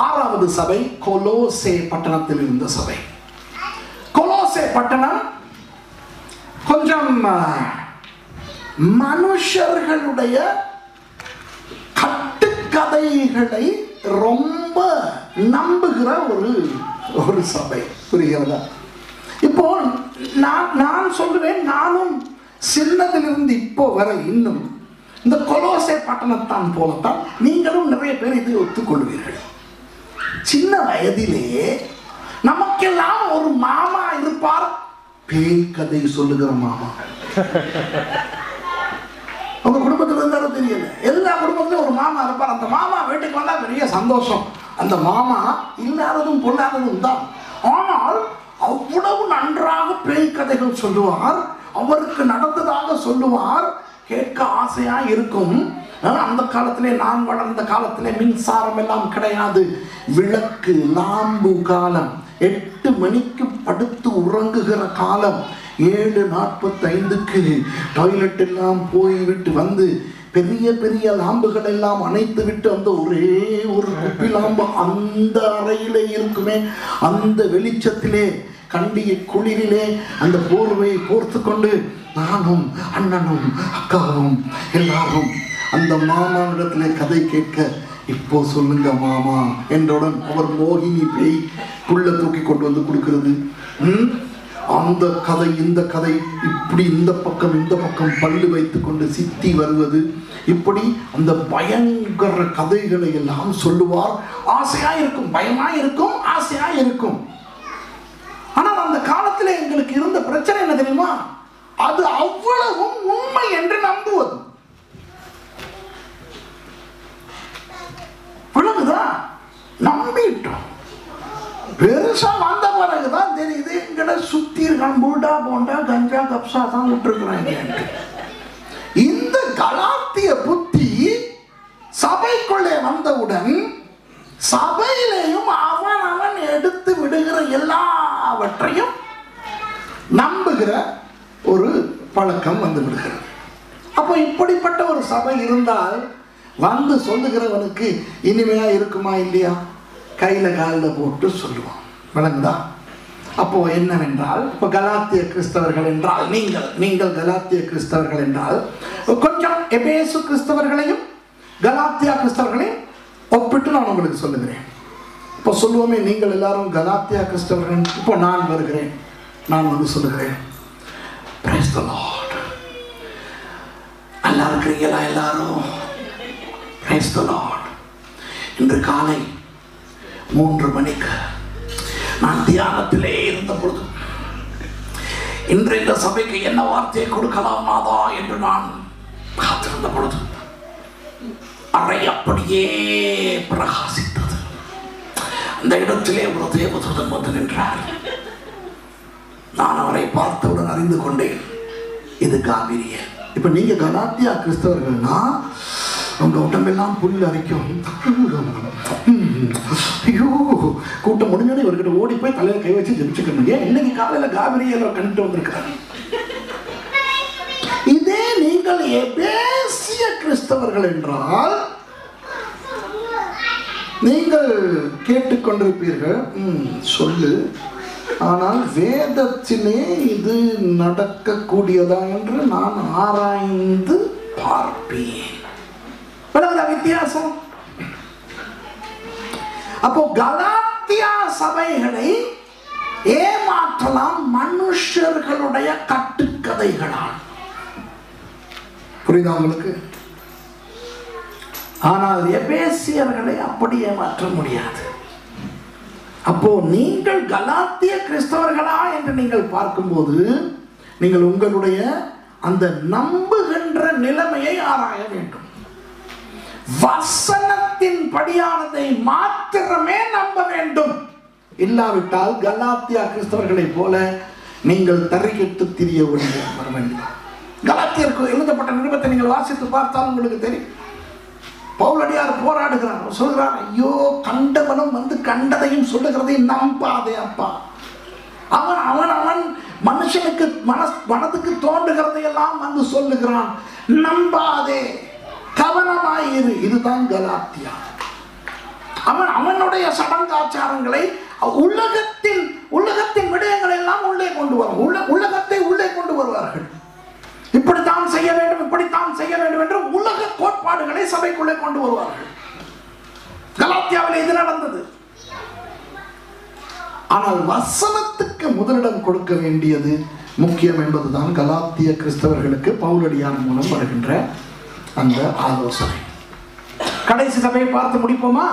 ஆறாவது சபை கொலோசே பட்டணத்தில் இருந்த சபை. கொலோசே பட்டணம் கொஞ்சம் மனுஷர்களுடைய கட்டுக்கதைகளை ரொம்ப நம்புகிற ஒரு சபை. புரிகிறதா? இப்போ நான் சொல்லுவேன், நானும் சின்னதிலிருந்து இப்போ வரை இன்னும் இந்த கொலோசே பட்டணத்தான் போலத்தான் நீங்களும் நிறைய பேர் இதை ஒத்துக்கொள்வீர்கள். சின்ன வயதிலே நமக்கெல்லாம் ஒரு மாமா இருப்பார், பேய் கதை சொல்லுகிற மாமா. உங்க குடும்பத்தில் இருந்தாலும் தெரியல, எல்லா குடும்பத்திலும் ஒரு மாமா இருப்பார். அந்த மாமா வீட்டுக்கு வந்தா பெரிய சந்தோஷம். அந்த மாமா இல்லாததும் பொல்லாததும் தான். ஆனால் அவ்வளவு நன்றாக பேய் கதைகள் சொல்லுவார், அவருக்கு நடந்ததாக சொல்லுவார், கேட்க ஆசையா இருக்கும். அந்த காலத்திலே, நான் வளர்ந்த காலத்திலே மின்சாரம் எல்லாம் கிடையாது, விளக்கு லாம்பு காலம், 8 மணிக்கு படுத்து உறங்குகிற காலம், 7:45க்கு டாய்லெட் எல்லாம் போய்விட்டு வந்து பெரிய பெரிய லாம்புகள் எல்லாம் அணைத்து விட்டு அந்த ஒரே ஒரு குப்பி லாம்பு அந்த அறையிலே இருக்குமே, அந்த வெளிச்சத்திலே கண்டிய குளிரிலே அந்த போர்வையை போர்த்து கொண்டு நானும் அண்ணனும் அக்காவும் எல்லாரும் அந்த மாமாவிடத்திலே கதை கேட்க, இப்போ சொல்லுங்க மாமா என்றவுடன் அவர் மோகினி பேய் புள்ள தூக்கி கொண்டு வந்து கொடுக்கிறது. அந்த கதை இந்த கதை, இப்படி இந்த பக்கம் பல்லு வைத்துக் கொண்டு சித்தி வருவது, இப்படி அந்த பயங்கர கதைகளை எல்லாம் சொல்லுவார். ஆசையா இருக்கும், பயமா இருக்கும், ஆசையா இருக்கும். ஆனால் அந்த காலத்தில் எங்களுக்கு இருந்த பிரச்சனை என்ன தெரியுமா? அது அவ்வளவும் உண்மை என்று நம்புவது. நம்பிட்டோம். பெருசா வந்த பிறகுதான் தெரியுது எங்கட சுத்தி இருக்கான் பூண்டா போண்டா கஞ்சா கப்சா தான் விட்டுருக்குறாங்க. இந்த கலாத்திய புத்தி சபைக்குள்ளே வந்தவுடன் சபையிலேயும் அவன் எடுத்து விடுகிற எல்லாவற்றையும் நம்புகிற ஒரு பழக்கம் வந்து விடுகிறது. அப்போ இப்படிப்பட்ட ஒரு சபை இருந்தால் வந்து சொல்லுகிறவனுக்கு இனிமையா இருக்குமா இல்லையா? கையில காலில் போட்டு சொல்லுவான். விளங்குதா? அப்போ என்னவென்றால், இப்போ கலாத்திய கிறிஸ்தவர்கள் என்றால் நீங்கள் கலாத்திய கிறிஸ்தவர்கள் என்றால் கொஞ்சம் எபேசு கிறிஸ்தவர்களையும் கலாத்தியா கிறிஸ்தவர்களையும் ஒப்பிட்டு நான் உங்களுக்கு சொல்லுகிறேன். இப்போ சொல்லுவோமே, நீங்கள் எல்லாரும் கலாத்தியா கிறிஸ்தவர்கள். இப்போ நான் வருகிறேன், நான் வந்து சொல்லுகிறேன், praise the Lord. நல்லா இருக்கிறீங்களா எல்லாரும்? praise the Lord. இன்று காலை 3 மணிக்கு நான் தியானத்திலே இருந்த பொழுது, இன்று இந்த சபைக்கு என்ன வார்த்தையை கொடுக்கலாம் நாதா என்று நான் காத்திருந்த பொழுது அறை அப்படியே பிரகாசித்தது. அந்த இடத்திலே ஒரு தேவதூதன் வந்து நின்றார். நான் அவரை பார்த்தவுடன் அறிந்து கொண்டேன், இது காவிரியர். இப்ப நீங்க கலாத்தியா கிறிஸ்தவர்கள்னா உங்க உடம்பெல்லாம் புல் அரைக்கும். ஐயோ, கூட்டம் முடிஞ்சோடனே இவர்கிட்ட ஓடி போய் தலையில கை வச்சு ஜெபிச்சுக்கணும். ஏன் இன்னைக்கு காலையில காவிரியல கண்டுட்டு வந்திருக்காரு. இதே நீங்கள் எபேசிய கிறிஸ்தவர்கள் என்றால் நீங்கள் கேட்டுக்கொண்டிருப்பீர்கள், சொல்லு, ஆனால் வேதத்திலே இது நடக்கக்கூடியதா என்று நான் ஆராய்ந்து பார்ப்பேன். வித்தியாசம். அப்போ கலாத்தியா சபைகளை ஏமாற்றலாம் மனுஷர்களுடைய கட்டுக்கதைகளால். புரியுதா உங்களுக்கு? ஆனால் எபேசியர்களை அப்படி ஏமாற்ற முடியாது. அப்போ நீங்கள் கலாத்திய கிறிஸ்தவர்களா என்று நீங்கள் பார்க்கும்போது நீங்கள் உங்களுடைய அந்த நம்புகின்ற நிலைமையை ஆராய வேண்டும். வசனத்தின் படியானதை மாத்திரமே நம்ப வேண்டும். இல்லாவிட்டால் கலாத்தியா கிறிஸ்தவர்களை போல நீங்கள் தறிகெட்டு திரிய வர வேண்டும். கலாத்தியருக்கு எழுதப்பட்ட நிருபத்தை நீங்கள் வாசித்து பார்த்தால் உங்களுக்கு தெரியும். பவுலடியார் போராடுகிறார், சொல்கிறார், ஐயோ, கண்டவனும் வந்து கண்டதையும் சொல்லுகிறதையும் நம்பாதே அப்பா. அவன் மனுஷனுக்கு மனதுக்கு தோன்றுகிறதையெல்லாம் வந்து சொல்லுகிறான், நம்பாதே, கவனமாயிரு. இதுதான் கலாத்தியா. அவன் அவனுடைய சடங்காச்சாரங்களை, உலகத்தின் விடயங்களை எல்லாம் உள்ளே கொண்டு வரும். உலகத்தை உள்ளே கொண்டு வருவார்கள். இப்படித்தான் செய்ய வேண்டும், இப்படித்தான் செய்ய வேண்டும் என்று உலக கோட்பாடுகளை சபைக்குள்ளே கொண்டு வருவார்கள். கலாத்தியாவில் இது நடந்தது. ஆனால் வசனத்துக்கு முதலிடம் கொடுக்க வேண்டியது முக்கியம் என்பதுதான் கலாத்திய கிறிஸ்தவர்களுக்கு பவுலடியார் மூலம் வருகின்ற அந்த ஆலோசனை. கடைசி சபையை பார்த்து முடிப்போமா?